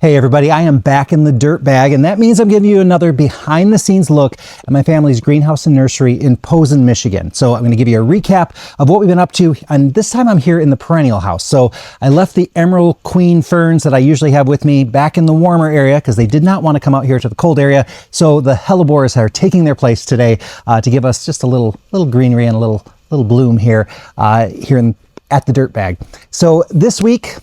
Hey everybody, I am back in the dirt bag, and that means I'm giving you another behind the scenes look at my family's greenhouse and nursery in Posen, Michigan. So I'm going to give you a recap of what we've been up to, and this time I'm here in the perennial house. So I left the Emerald Queen ferns that I usually have with me back in the warmer area because they did not want to come out here to the cold area. So the Helleborus are taking their place today to give us just a little greenery and a little bloom here at the dirt bag. So this week,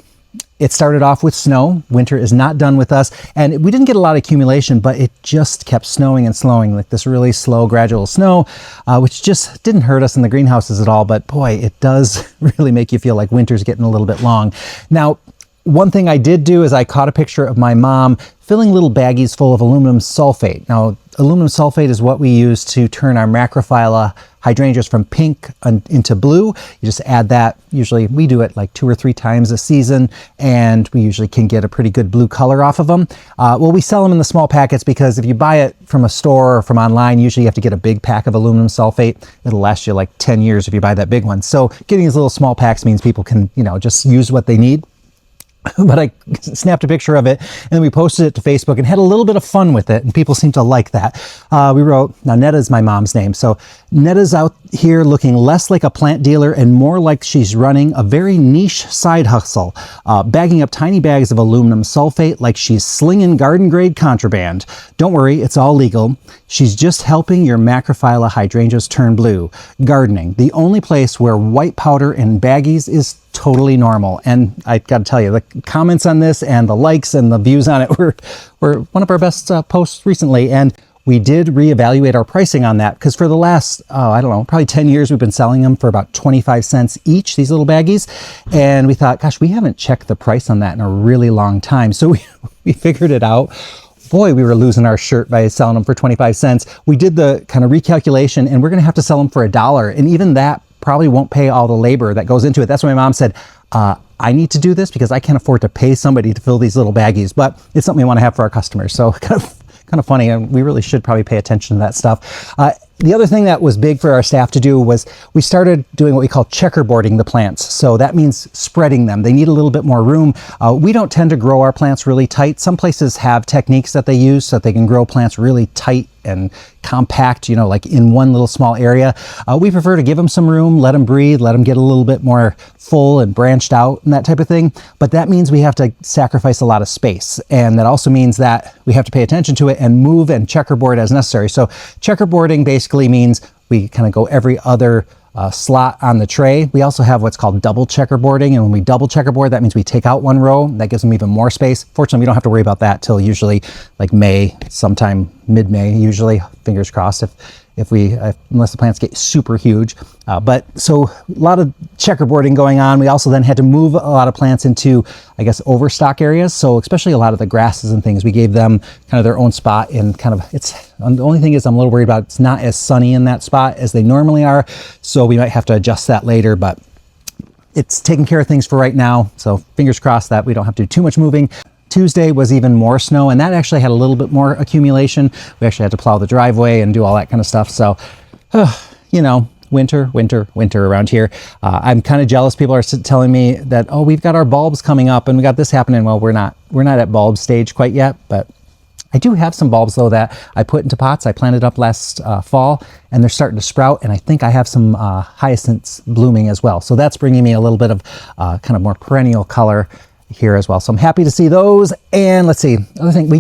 it started off with snow. Winter is not done with us, and we didn't get a lot of accumulation, but it just kept snowing and slowing, like this really slow, gradual snow, which just didn't hurt us in the greenhouses at all. But boy, it does really make you feel like winter's getting a little bit long. Now, one thing I did do is I caught a picture of my mom filling little baggies full of aluminum sulfate. Now, aluminum sulfate is what we use to turn our macrophylla hydrangeas from pink into blue. You just add that. Usually we do it like 2 or 3 times a season, and we usually can get a pretty good blue color off of them. Well, we sell them in the small packets because if you buy it from a store or from online, usually you have to get a big pack of aluminum sulfate. It'll last you like 10 years if you buy that big one. So getting these little small packs means people can, just use what they need. But I snapped a picture of it and then we posted it to Facebook and had a little bit of fun with it, and people seem to like that. We wrote, now Netta's my mom's name, so Netta's out here looking less like a plant dealer and more like she's running a very niche side hustle, bagging up tiny bags of aluminum sulfate like she's slinging garden grade contraband. Don't worry, it's all legal. She's just helping your macrophylla hydrangeas turn blue. Gardening, the only place where white powder and baggies is totally normal. And I got to tell you, the comments on this and the likes and the views on it were one of our best posts recently. And we did reevaluate our pricing on that because for the last, I don't know, probably 10 years, we've been selling them for about 25 cents each, these little baggies. And we thought, gosh, we haven't checked the price on that in a really long time. So we figured it out. Boy, we were losing our shirt by selling them for 25 cents. We did the kind of recalculation and we're going to have to sell them for $1. And even that probably won't pay all the labor that goes into it. That's why my mom said, I need to do this because I can't afford to pay somebody to fill these little baggies, but it's something we want to have for our customers. So kind of funny, and we really should probably pay attention to that stuff. The other thing that was big for our staff to do was we started doing what we call checkerboarding the plants. So that means spreading them. They need a little bit more room. We don't tend to grow our plants really tight. Some places have techniques that they use so that they can grow plants really tight and compact, like in one little small area. We prefer to give them some room, let them breathe, let them get a little bit more full and branched out and that type of thing. But that means we have to sacrifice a lot of space. And that also means that we have to pay attention to it and move and checkerboard as necessary. So checkerboarding basically means we kind of go every other slot on the tray. We also have what's called double checkerboarding, and when we double checkerboard, that means we take out one row. That gives them even more space. Fortunately, we don't have to worry about that till usually like May, sometime mid-May, usually, fingers crossed, unless the plants get super huge. But so a lot of checkerboarding going on. We also then had to move a lot of plants into, I guess, overstock areas. So especially a lot of the grasses and things, we gave them kind of their own spot, and the only thing is I'm a little worried about it's not as sunny in that spot as they normally are. So we might have to adjust that later, but it's taking care of things for right now. So fingers crossed that we don't have to do too much moving. Tuesday was even more snow, and that actually had a little bit more accumulation. We actually had to plow the driveway and do all that kind of stuff. So, winter around here. I'm kind of jealous. People are telling me that, oh, we've got our bulbs coming up and we got this happening. Well, we're not at bulb stage quite yet, but I do have some bulbs though that I put into pots. I planted up last fall and they're starting to sprout, and I think I have some hyacinths blooming as well. So that's bringing me a little bit of kind of more perennial color here as well. So I'm happy to see those. And let's see, other thing, we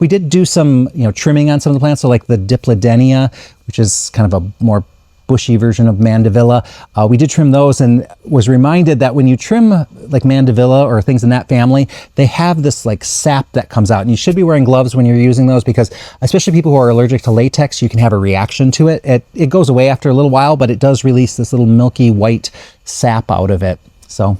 did do some, trimming on some of the plants. So like the Dipladenia, which is kind of a more bushy version of mandevilla. We did trim those and was reminded that when you trim like mandevilla or things in that family, they have this like sap that comes out, and you should be wearing gloves when you're using those because especially people who are allergic to latex, you can have a reaction to it. It goes away after a little while, but it does release this little milky white sap out of it. So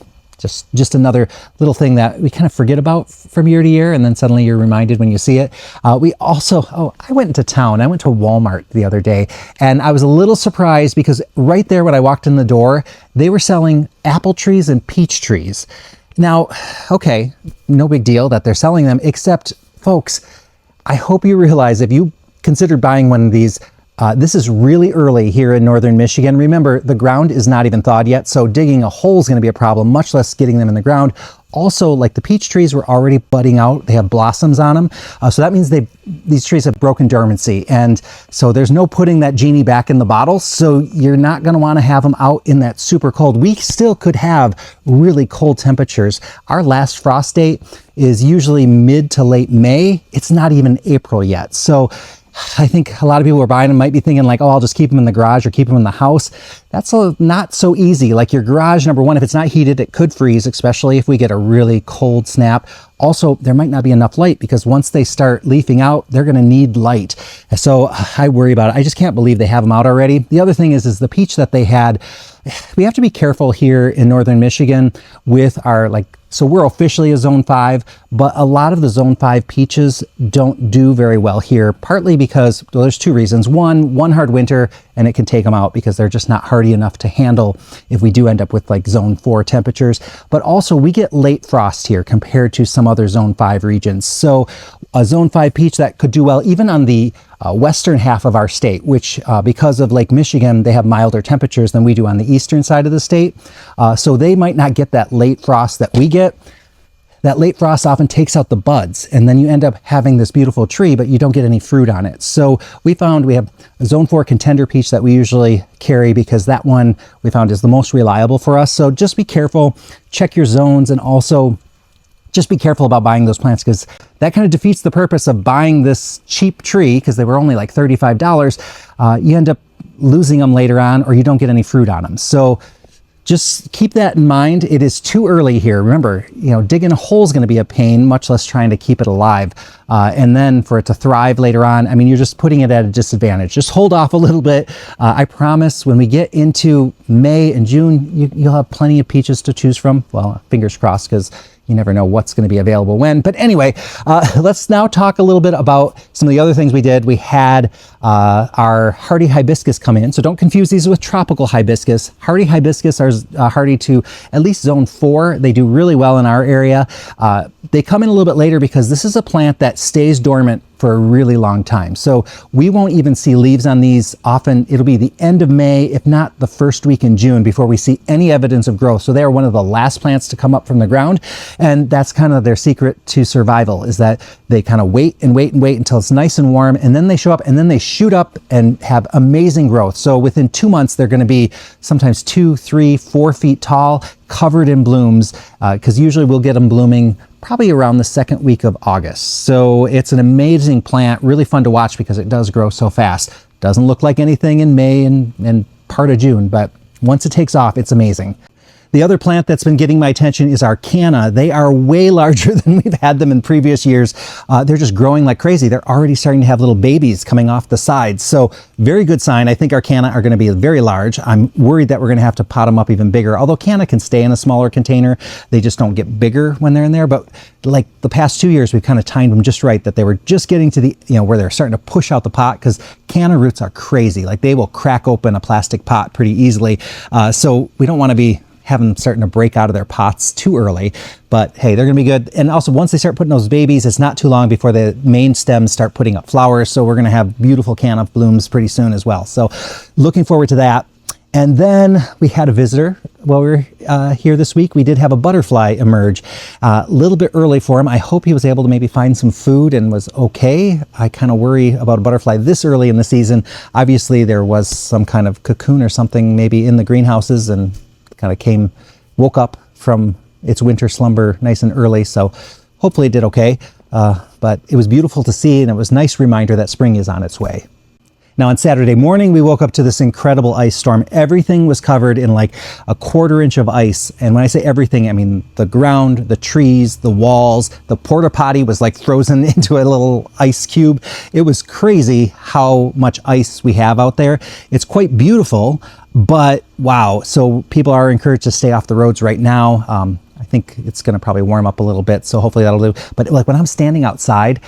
just another little thing that we kind of forget about from year to year, and then suddenly you're reminded when you see it. We also, I went into town. I went to Walmart the other day, and I was a little surprised because right there when I walked in the door, they were selling apple trees and peach trees. Now, okay, no big deal that they're selling them, except, folks, I hope you realize if you considered buying one of these, this is really early here in northern Michigan. Remember, the ground is not even thawed yet, so digging a hole is going to be a problem, much less getting them in the ground. also, like the peach trees were already budding out. They have blossoms on them. So that means these trees have broken dormancy. And so there's no putting that genie back in the bottle. So you're not going to want to have them out in that super cold. We still could have really cold temperatures. Our last frost date is usually mid to late May. It's not even April yet. So I think a lot of people who are buying them might be thinking like, oh, I'll just keep them in the garage or keep them in the house. That's not so easy. Like your garage, number one, if it's not heated, it could freeze, especially if we get a really cold snap. Also, there might not be enough light because once they start leafing out, they're going to need light. So I worry about it. I just can't believe they have them out already. The other thing is the peach that they had, we have to be careful here in northern Michigan with our so we're officially a zone 5, but a lot of the zone 5 peaches don't do very well here, partly because, well, there's two reasons. One hard winter and it can take them out because they're just not hardy enough to handle if we do end up with like zone 4 temperatures. But also we get late frost here compared to some other zone 5 regions. So a zone 5 peach that could do well even on the western half of our state, which because of Lake Michigan, they have milder temperatures than we do on the eastern side of the state. So they might not get that late frost that we get. That late frost often takes out the buds, and then you end up having this beautiful tree, but you don't get any fruit on it. So we found we have a zone 4 contender peach that we usually carry because that one we found is the most reliable for us. So just be careful, check your zones, and also just be careful about buying those plants because that kind of defeats the purpose of buying this cheap tree because they were only like $35. You end up losing them later on or you don't get any fruit on them. So just keep that in mind. It is too early here. Remember, digging a hole is going to be a pain, much less trying to keep it alive. And then for it to thrive later on, I mean, you're just putting it at a disadvantage. Just hold off a little bit. I promise when we get into May and June, you'll have plenty of peaches to choose from. Well, fingers crossed, because you never know what's going to be available when. But anyway, let's now talk a little bit about some of the other things we did. We had our hardy hibiscus come in. So don't confuse these with tropical hibiscus. Hardy hibiscus are hardy to at least zone 4. They do really well in our area. They come in a little bit later because this is a plant that stays dormant for a really long time. So we won't even see leaves on these. Often it'll be the end of May, if not the first week in June, before we see any evidence of growth. So they are one of the last plants to come up from the ground. And that's kind of their secret to survival, is that they kind of wait and wait and wait until it's nice and warm. And then they show up and then they shoot up and have amazing growth. So within 2 months, they're going to be sometimes 2, 3, 4 feet tall, covered in blooms, because usually we'll get them blooming probably around the second week of August. So it's an amazing plant, really fun to watch because it does grow so fast. Doesn't look like anything in May and part of June, but once it takes off, it's amazing. The other plant that's been getting my attention is our canna. They are way larger than we've had them in previous years. They're just growing like crazy. They're already starting to have little babies coming off the sides. So very good sign. I think our canna are going to be very large. I'm worried that we're going to have to pot them up even bigger. Although canna can stay in a smaller container, they just don't get bigger when they're in there. But like the past 2 years, we've kind of timed them just right, that they were just getting to the, where they're starting to push out the pot, because canna roots are crazy. Like they will crack open a plastic pot pretty easily. So we don't want to be having them starting to break out of their pots too early. But hey, they're going to be good. And also once they start putting those babies, it's not too long before the main stems start putting up flowers. So we're going to have beautiful canna blooms pretty soon as well. So looking forward to that. And then we had a visitor while we were here this week. We did have a butterfly emerge a little bit early for him. I hope he was able to maybe find some food and was okay. I kind of worry about a butterfly this early in the season. Obviously there was some kind of cocoon or something maybe in the greenhouses and kind of woke up from its winter slumber nice and early. So hopefully it did okay. But it was beautiful to see, and it was a nice reminder that spring is on its way. Now on Saturday morning, we woke up to this incredible ice storm. Everything was covered in like a 1/4 inch of ice. And when I say everything, I mean the ground, the trees, the walls, the porta potty was like frozen into a little ice cube. It was crazy how much ice we have out there. It's quite beautiful, but wow. So people are encouraged to stay off the roads right now. I think it's going to probably warm up a little bit, so hopefully that'll do. But like when I'm standing outside,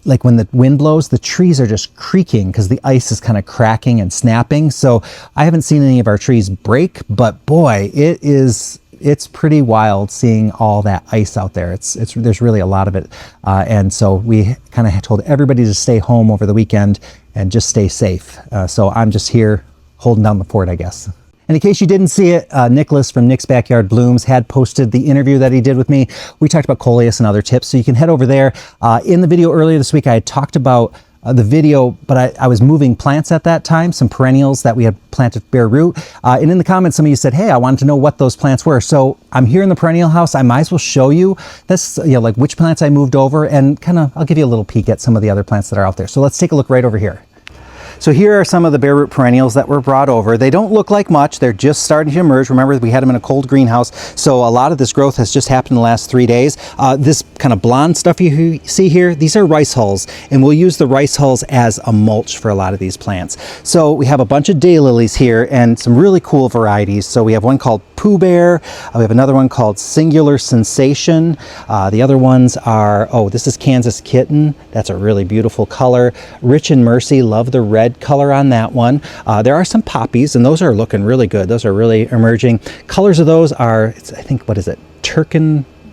like when the wind blows, the trees are just creaking because the ice is kind of cracking and snapping. So I haven't seen any of our trees break, but boy, it's pretty wild seeing all that ice out there. There's really a lot of it. And so we kind of told everybody to stay home over the weekend and just stay safe. So I'm just here holding down the fort, I guess. And in case you didn't see it, Nicholas from Nick's Backyard Blooms had posted the interview that he did with me. We talked about coleus and other tips, so you can head over there. In the video earlier this week, I had talked about the video, but I was moving plants at that time, some perennials that we had planted bare root. And in the comments, some of you said, hey, I wanted to know what those plants were. So I'm here in the perennial house. I might as well show you this, like which plants I moved over, and kind of, I'll give you a little peek at some of the other plants that are out there. So let's take a look right over here. So here are some of the bare root perennials that were brought over. They don't look like much. They're just starting to emerge. Remember, we had them in a cold greenhouse, so a lot of this growth has just happened in the last 3 days. This kind of blonde stuff you see here, these are rice hulls, and we'll use the rice hulls as a mulch for a lot of these plants. So we have a bunch of daylilies here and some really cool varieties. So we have one called Pooh Bear. We have another one called Singular Sensation. The other ones are, oh, this is Kansas Kitten. That's a really beautiful color. Rich and Mercy, love the red color on that one. There are some poppies, and those are looking really good. Those are really emerging. Colors of those are, I think, what is it?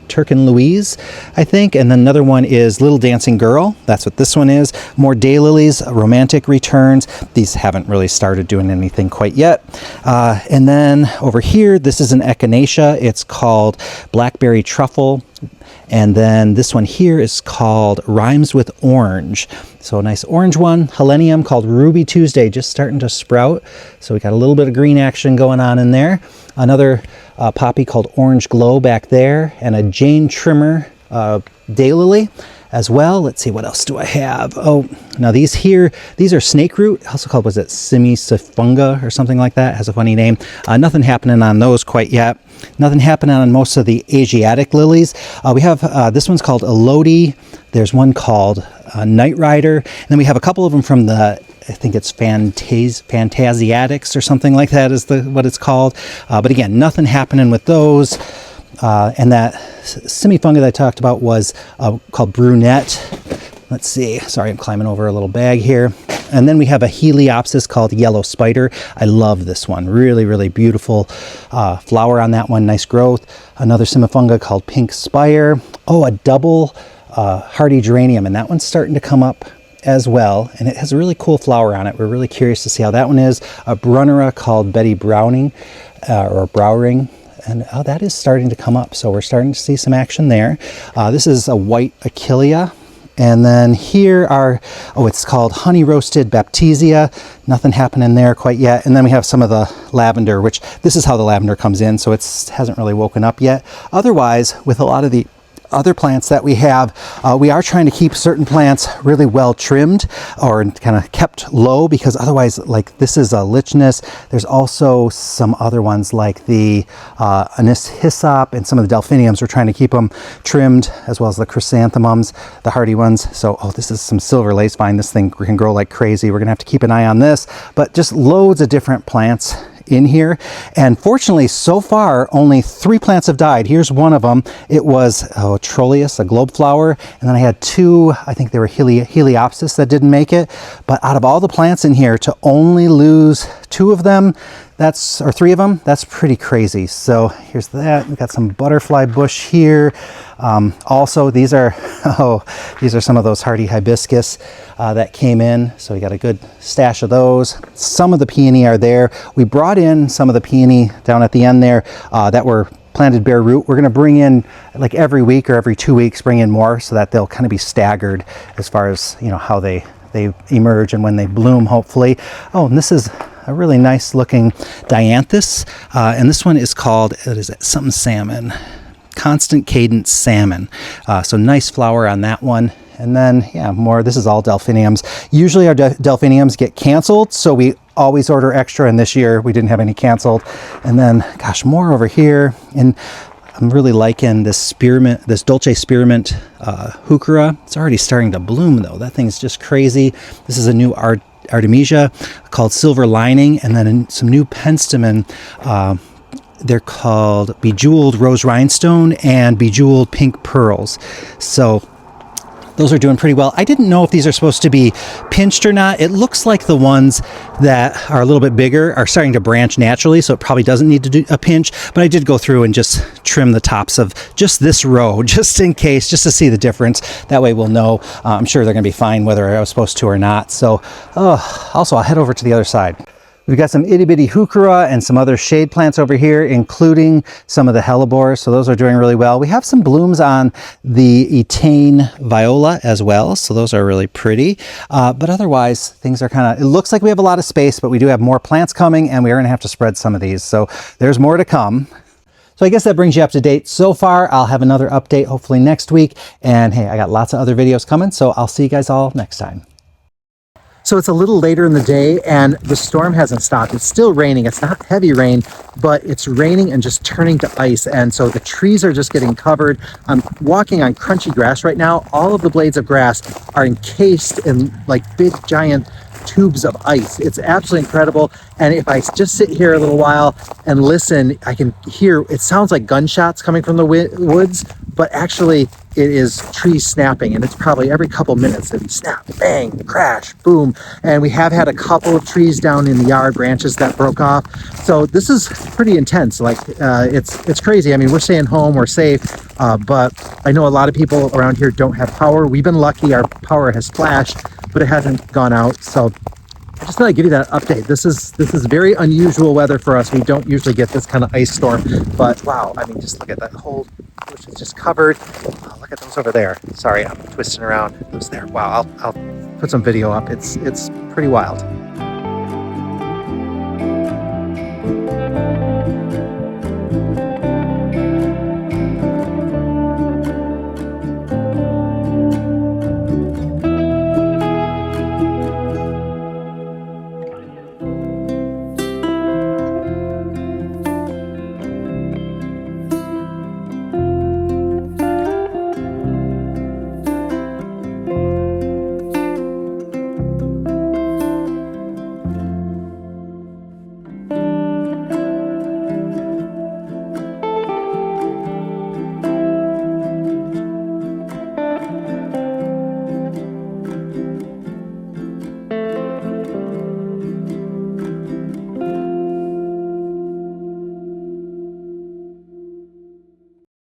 Turkenlouis, I think. And then another one is Little Dancing Girl. That's what this one is. More daylilies, romantic returns. These haven't really started doing anything quite yet. And then over here, this is an echinacea. It's called Blackberry Truffle. And then this one here is called Rhymes with Orange. So a nice orange one. Helenium called Ruby Tuesday, just starting to sprout. So we got a little bit of green action going on in there. Another poppy called Orange Glow back there, and a Jane Trimmer Daylily as well. Let's see, what else do I have? Oh, now these are snake root, also called, was it Simicifunga or something like that? Has a funny name. Nothing happening on those quite yet. Nothing happening on most of the Asiatic lilies. We have, this one's called Elodie. There's one called Nightrider. And then we have a couple of them from the, I think it's Fantasiatics or something like that is what it's called. But again, nothing happening with those. And that semifunga that I talked about was called Brunette. Let's see. Sorry, I'm climbing over a little bag here. And then we have a Heliopsis called Yellow Spider. I love this one. Really, really beautiful flower on that one. Nice growth. Another semifunga called Pink Spire. Oh, a double hardy geranium. And that one's starting to come up as well. And it has a really cool flower on it. We're really curious to see how that one is. A Brunnera called Betty Browning or Browring. And oh, that is starting to come up. So we're starting to see some action there. This is a white Achillea. And then here are, oh, it's called Honey Roasted Baptisia. Nothing happening there quite yet. And then we have some of the lavender, which this is how the lavender comes in. So it hasn't really woken up yet. Otherwise, with a lot of the other plants that we have, we are trying to keep certain plants really well trimmed or kind of kept low, because otherwise, like this is a lichness. There's also some other ones like the Anise Hyssop and some of the delphiniums. We're trying to keep them trimmed, as well as the chrysanthemums, the hardy ones. So, oh, this is some silver lace vine. This thing can grow like crazy. We're gonna have to keep an eye on this, but just loads of different plants in here. And fortunately, so far, only 3 plants have died. Here's one of them. It was a Trolleus, a globe flower. And then I had 2, I think they were Heliopsis that didn't make it. But out of all the plants in here, to only lose 2 of them, or 3 of them, that's pretty crazy. So here's that. We've got some butterfly bush here. Also, these are some of those hardy hibiscus that came in. So we got a good stash of those. Some of the peony are there. We brought in some of the peony down at the end there that were planted bare root. We're going to bring in, like every week or every 2 weeks, bring in more so that they'll kind of be staggered as far as, how they emerge and when they bloom, hopefully. Oh, and this is a really nice looking Dianthus. And this one is called, what is it? Something salmon. Constant Cadence Salmon. So nice flower on that one. And then, yeah, more. This is all delphiniums. Usually our delphiniums get canceled, so we always order extra. And this year we didn't have any canceled. And then, gosh, more over here. And I'm really liking this Dolce Spearmint Heuchera. It's already starting to bloom, though. That thing's just crazy. This is a new Artemisia called Silver Lining, and then some new penstemon. They're called Bejeweled Rose Rhinestone and Bejeweled Pink Pearls. So those are doing pretty well. I didn't know if these are supposed to be pinched or not. It looks like the ones that are a little bit bigger are starting to branch naturally, so it probably doesn't need to do a pinch, but I did go through and just trim the tops of just this row, just in case, just to see the difference. That way we'll know. I'm sure they're going to be fine whether I was supposed to or not. So also I'll head over to the other side. We've got some itty bitty Heuchera and some other shade plants over here, including some of the Helleborus. So those are doing really well. We have some blooms on the Etain Viola as well. So those are really pretty. But otherwise, things are kind of, it looks like we have a lot of space, but we do have more plants coming and we are going to have to spread some of these. So there's more to come. So I guess that brings you up to date so far. I'll have another update hopefully next week. And hey, I got lots of other videos coming. So I'll see you guys all next time. So it's a little later in the day and the storm hasn't stopped. It's still raining. It's not heavy rain, but it's raining and just turning to ice. And so the trees are just getting covered. I'm walking on crunchy grass right now. All of the blades of grass are encased in like big giant tubes of ice. It's absolutely incredible. And if I just sit here a little while and listen, I can hear, it sounds like gunshots coming from the woods, but actually it is trees snapping, and it's probably every couple minutes it snap, bang, crash, boom. And we have had a couple of trees down in the yard, branches that broke off. So this is pretty intense. Like it's crazy. I mean, we're staying home, we're safe, but I know a lot of people around here don't have power. We've been lucky, our power has flashed, but it hasn't gone out. So I just thought I'd give you that update. This is very unusual weather for us. We don't usually get this kind of ice storm, but wow, I mean, just look at that whole bush is just covered. Oh, look at those over there. Sorry, I'm twisting around. Those there. Wow, I'll put some video up. It's pretty wild.